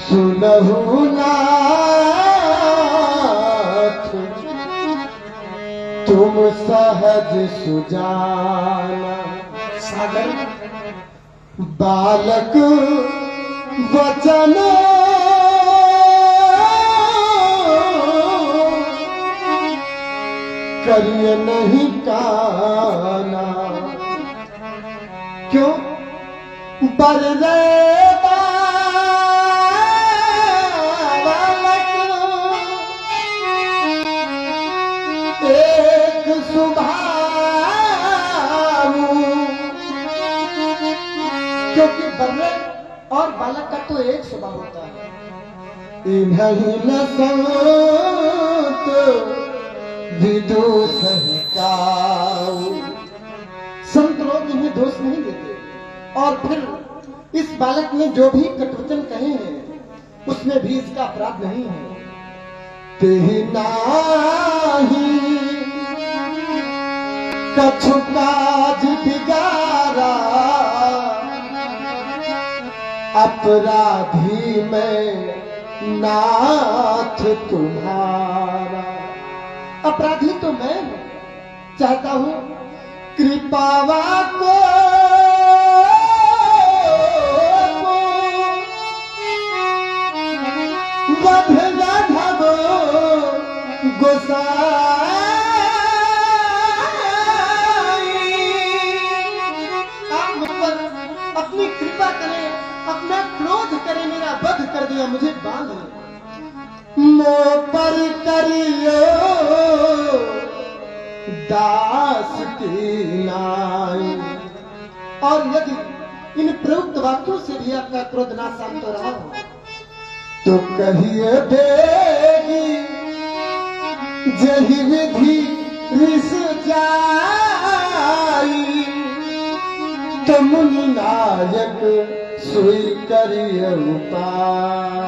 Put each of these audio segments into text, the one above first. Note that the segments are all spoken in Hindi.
सुनहु नाथ तुम सहज सुजाना। सागर बालक वचन करिए नहीं काना। क्यों बर रे बालक एक सुभाऊ। क्योंकि बर्रे और बालक का तो एक स्वभाव होता है। इन्हीं न संत विदुष काऊ। संत लोग इन्हें दोष नहीं देते और फिर इस बालक ने जो भी कटवचन कहे हैं उसमें भी इसका अपराध नहीं है। तेहि नाही कछु काज बिगारा। अपराधी मैं नाथ तुम्हारा। अपराधी तो मैं हूं, चाहता हूं कृपावा को वध राघव गोसाई। आप मुझ पर अपनी कृपा करें, अपना क्रोध करें, मेरा वध कर दिया, मुझे बांध लें। मो पर करियो दास की नाई। और यदि इन प्रयुक्त वाक्यों से भी आपका क्रोध ना शांत हो रहा हो तो कहिए देगी जही विधि रिस जाई। तो मुनि नायक सुई करिए उपाय।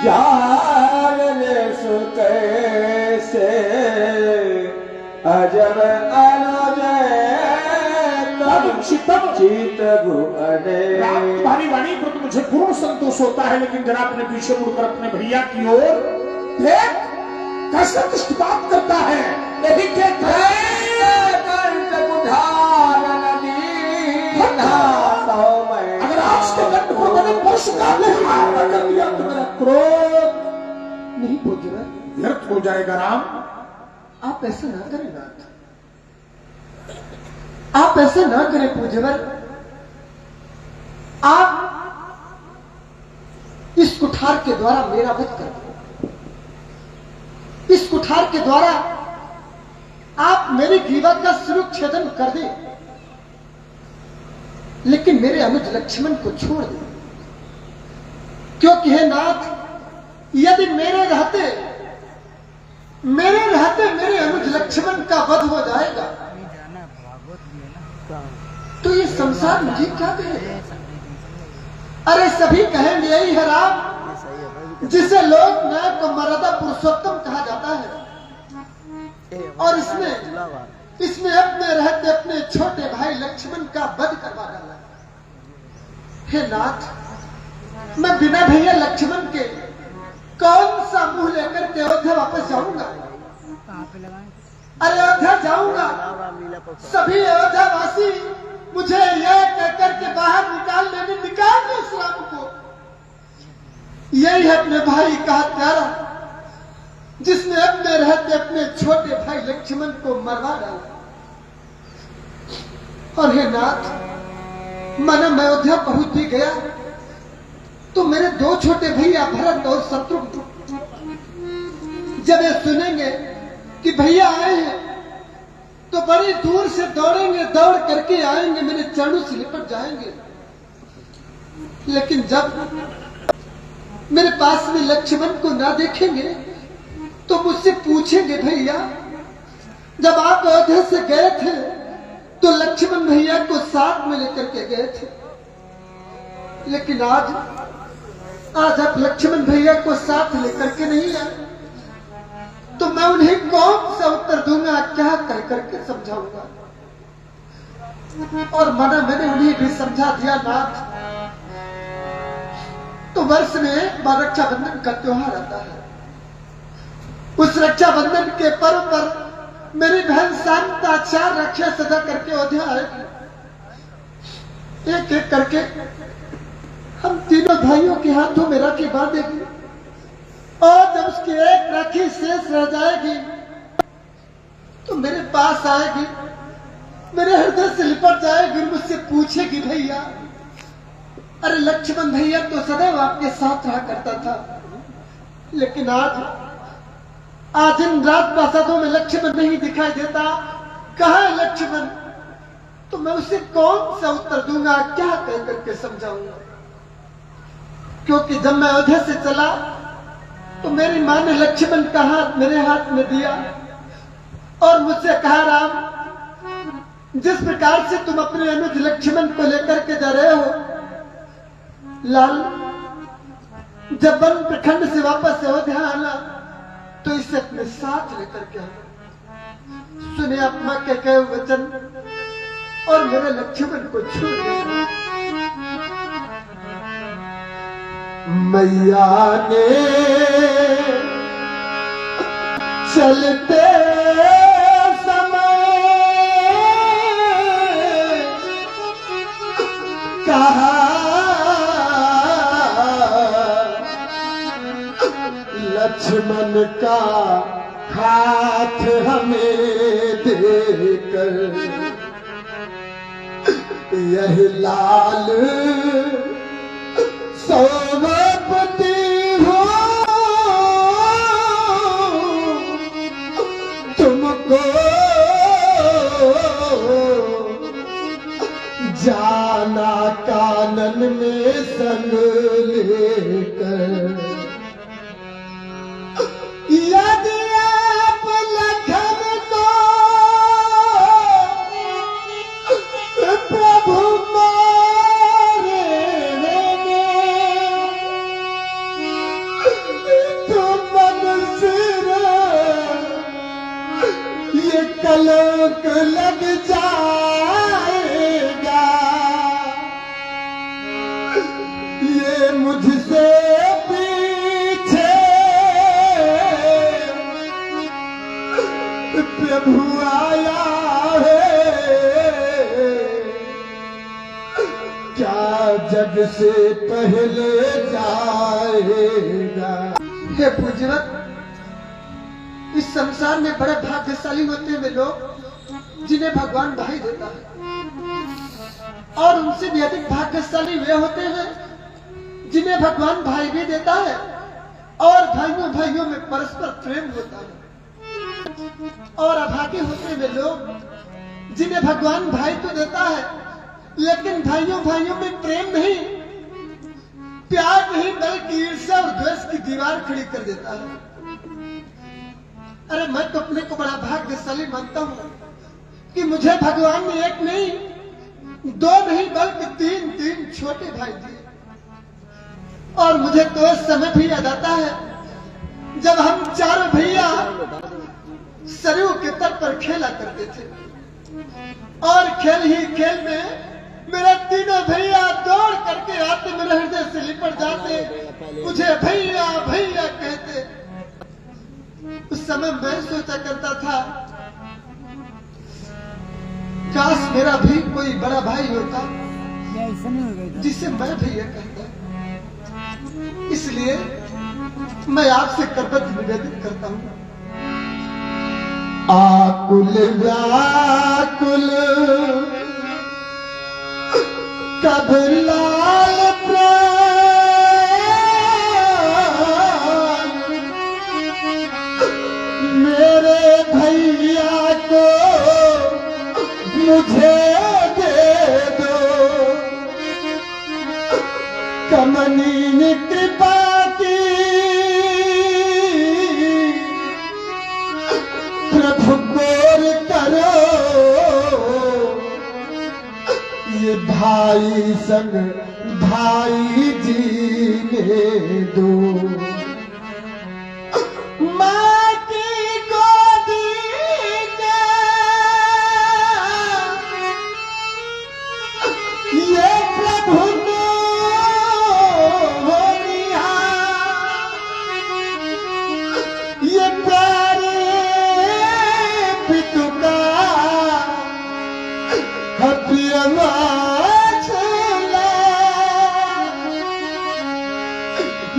जागले सुते से अजब अनुजय तब चित गुअने। तुम्हारी वाणी पर तो मुझे पूर्ण संतोष होता है, लेकिन जरा अपने पीछे मुड़कर अपने भैया की ओर देख, कैसे दृष्टिपात करता है। यदि के अगर आज के दंड पर मैंने परशुराम ने हार कर दिया तो मेरा क्रोध नहीं पूज्य, व्यर्थ हो जाएगा। राम, आप ऐसा ना करें नाथ, आप ऐसा ना करें पूज्यवर। आप इस कुठार के द्वारा मेरा वध कर दो। इस कुठार के द्वारा आप मेरी ग्रीवा का शिरोच्छेदन कर दें, लेकिन मेरे अनुज लक्ष्मण को छोड़ दें। क्योंकि हे नाथ, यदि मेरे रहते मेरे अनुज लक्ष्मण का वध हो जाएगा तो ये संसार मुझे क्या कहेगा? अरे सभी कहेंगे यही है राम, जिसे लोक नायक को मर्यादा पुरुषोत्तम कहा जाता है। और इसमें अपने रहते अपने छोटे भाई लक्ष्मण का वध करवा डाला। हे नाथ, मैं बिना भैया लक्ष्मण के कौन सा मुंह लेकर के अयोध्या वापस जाऊंगा? अयोध्या जाऊंगा, सभी अयोध्यावासी मुझे यह कहकर के बाहर निकाल देंगे इस राम को। यही है अपने भाई का हत्यारा, जिसने अपने रहते अपने छोटे भाई लक्ष्मण को मरवा डाला। और हे नाथ, मैं अयोध्या पहुंच भी गया तो मेरे दो छोटे भैया भरत और शत्रुघ्न जब ये सुनेंगे कि भैया आए हैं तो बड़ी दूर से दौड़ेंगे, दौड़ करके आएंगे, मेरे चरणों से लिपट जाएंगे। लेकिन जब मेरे पास में लक्ष्मण को ना देखेंगे तो मुझसे पूछेंगे, भैया जब आप अयोध्या से गए थे तो लक्ष्मण भैया को साथ में लेकर के गए थे, लेकिन आज आप लक्ष्मण भैया को साथ लेकर के नहीं आए, तो मैं उन्हें कौन सा उत्तर दूंगा, क्या कह करके समझाऊंगा? और मना मैंने उन्हें भी समझा दिया नाथ, तो वर्ष में एक बार रक्षाबंधन का त्योहार आता है। उस रक्षाबंधन के पर्व पर मेरी बहन शांता 4 रक्षा सजा करके अयोध्या आएगी। एक एक करके हम तीनों भाइयों के हाथों में राखी बांधेगी, और जब उसकी एक राखी शेष रह जाएगी तो मेरे पास आएगी, मेरे हृदय से लिपट जाएगी, मुझसे पूछेगी, भैया अरे लक्ष्मण भैया तो सदैव आपके साथ रहा करता था, लेकिन आज इन रात प्रासादों में लक्ष्मण नहीं दिखाई देता, कहाँ है लक्ष्मण? तो मैं उसे कौन सा उत्तर दूंगा, क्या कह करके समझाऊंगा? क्योंकि जब मैं अयोध्या से चला तो मेरी मां ने लक्ष्मण का हाथ मेरे हाथ में दिया और मुझसे कहा, राम जिस प्रकार से तुम अपने अनुज लक्ष्मण को लेकर के जा रहे हो, लाल जब वन प्रखंड से वापस अयोध्या आना तो इसे अपने साथ लेकर के आना। सुने आप मां के कहे वचन और मेरे लक्ष्मण को छोड़ देना। मैया ने चलते समय कहा, लक्ष्मण का हाथ हमें देकर यह लाल सौभापति हो, तुमको जाना कानन में संग लेकर। यदि आप लखन को प्रभु कलंक लग जाएगा, ये मुझसे पीछे प्रभु आया है, क्या जग से पहले जाएगा। हे पूज्यवत, इस संसार में बड़े भाग्यशाली होते हैं वे लोग जिन्हें भगवान भाई देता है, और उनसे भी अधिक भाग्यशाली वे होते हैं जिन्हें भगवान भाई भी देता है और भाइयों भाइयों में परस्पर प्रेम होता है। और अभागे होते वे लोग जिन्हें भगवान भाई तो देता है लेकिन भाइयों भाइयों में प्रेम नहीं, प्यार नहीं, बल्कि ईर्ष्या और द्वेष की दीवार खड़ी कर देता है। अरे मैं तो अपने को बड़ा भाग्यशाली मानता हूं कि मुझे भगवान ने एक नहीं, 2 नहीं, बल्कि 3 छोटे भाई दिए। और मुझे तो इस समय भी याद आता है जब हम 4 भैया सरयू के तट पर खेला करते थे, और खेल ही खेल में मेरे 3 भैया दौड़ करके आते, मेरे हृदय से लिपट जाते, मुझे भैया भैया कहते। उस समय मैं सोचा करता था, काश मेरा भी कोई बड़ा भाई होता जिसे मैं भैया कहता। इसलिए मैं आपसे करबद्ध निवेदन करता हूं, आकुल व्याकुल कब लाल मेरे भैया को मुझे दे दो, कमनीय कृपा की प्रभु गौर करो, ये भाई संग भाई जीने दो। माँ की गोदी के प्रियमा झूला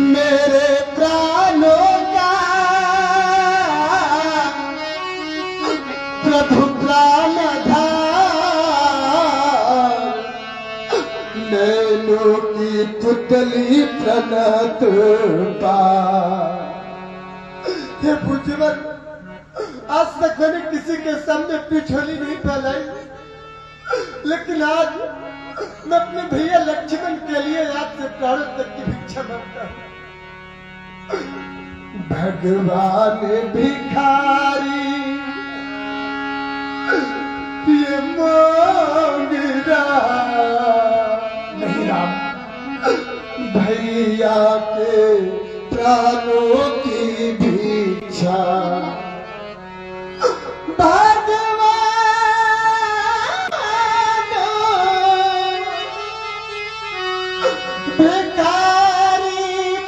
मेरे प्राणों का प्रभु प्राण नैनों की पुतली प्रणत पा। हे पूज्यवर, आज तक मैंने किसी के सामने पिछोली नहीं फैलाई, लेकिन आज मैं अपने भैया लक्ष्मण के लिए आपसे प्राणों तक की भिक्षा मांगता हूँ। भगवान भिखारी ये मांग रहा नहीं राम, भैया के प्राणों की भिक्षा। भिखारी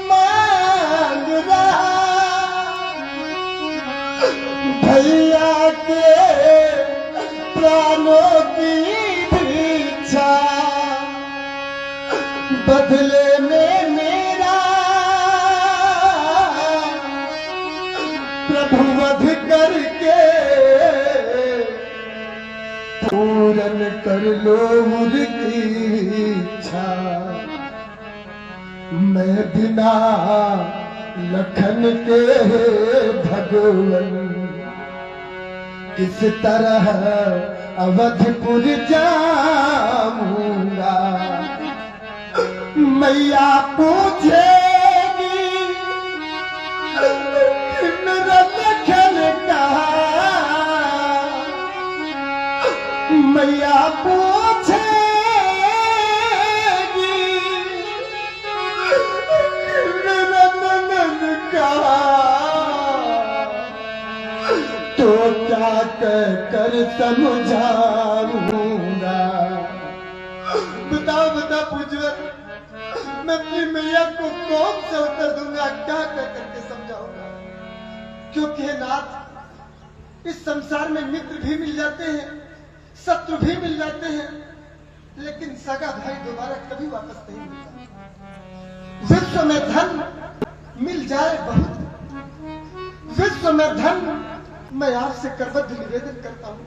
मांग रहा भैया के प्राणों की भिक्षा। बदले में मेरा प्रभु वध करके पूरन कर लो मुझकी इच्छा। मैं बिना लखन के भगवन किस तरह अवधपुर जाऊंगा। मैया पूछेगी मेरा लखन कहाँ। मैया पूछेगी मेरा ननद कहाँ। तो क्या कहकर समझाऊंगा। बताओ बताओ पूज्यवर, मैं अपनी मैया को कौन से उत्तर दूंगा, क्या कह करके समझाऊंगा। क्योंकि हे नाथ, इस संसार में मित्र भी मिल जाते हैं, शत्रु भी मिल जाते हैं, लेकिन सगा भाई दोबारा कभी वापस नहीं मिलता। विश्व में धन मिल जाए बहुत, विश्व में धन, मैं आपसे करबद्ध निवेदन करता हूँ,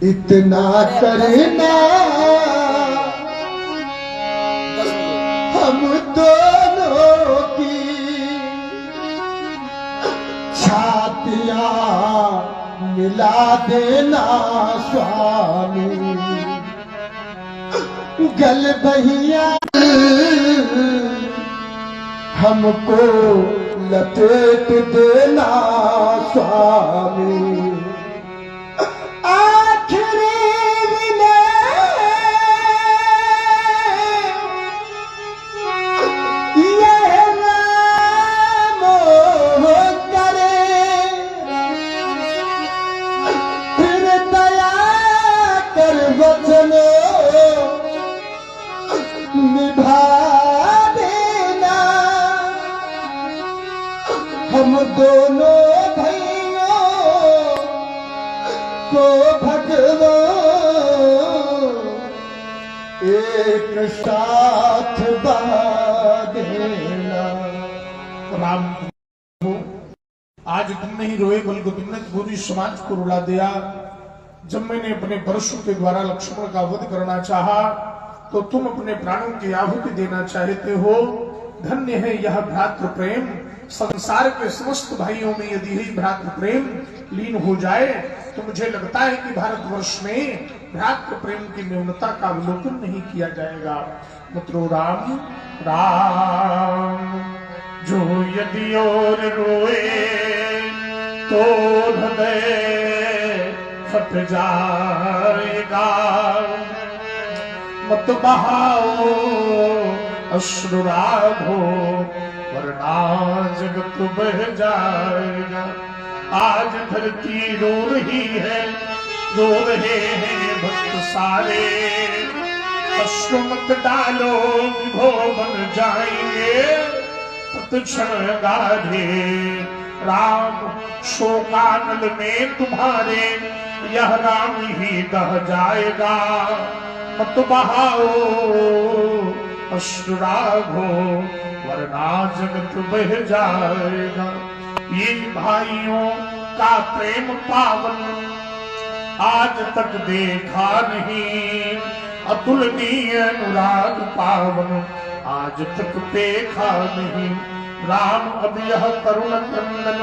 इतना करना हम दोनों की छातियां मिला देना स्वामी। गल बहिया हमको लपेट देना स्वामी। आखिरी ये राम करे फिर दया कर वचन निभा देना। हम दोनों भाइयों को भगवान एक साथ बांधेना। राम आज तुमने ही रोए, बल्कि तुमने पूरी समाज को रुला दिया। जब मैंने अपने परशु के द्वारा लक्ष्मण का वध करना चाहा, तो तुम अपने प्राणों की आहुति देना चाहते हो। धन्य है यह भ्रातृ प्रेम। संसार के समस्त भाइयों में यदि ही भ्रातृ प्रेम लीन हो जाए, तो मुझे लगता है कि भारतवर्ष में भ्रातृ प्रेम की न्यूनता का अवलोकन नहीं किया जाएगा। मित्रों, राम राम जो यदि और रोए तो हृदय फट जाएगा। मत बहाओ अश्रु राघो, वरना जगत बह जाएगा। आज धरती रो रही है, रो रहे हैं भक्त सारे। अश्रु मत डालो, विभो बन जाएंगे प्रतिक्षण गाढ़े। राम शोकानल में तुम्हारे यह राम ही दह जाएगा। मत बहाओ अश्रुराघो वरना जगत बह जाएगा। ये भाइयों का प्रेम पावन आज तक देखा नहीं, अतुलनीय अनुराग पावन आज तक देखा नहीं। राम अब यह करुण क्रंदन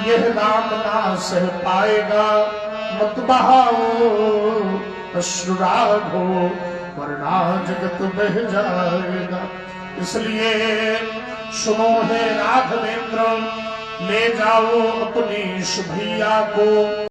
यह राम ना सह पाएगा। मत बहाओ अश्रुराघो वरना जगत बह जाएगा। इसलिए सुनो हे राघवेंद्र, ले जाओ अपनी शुभैया को।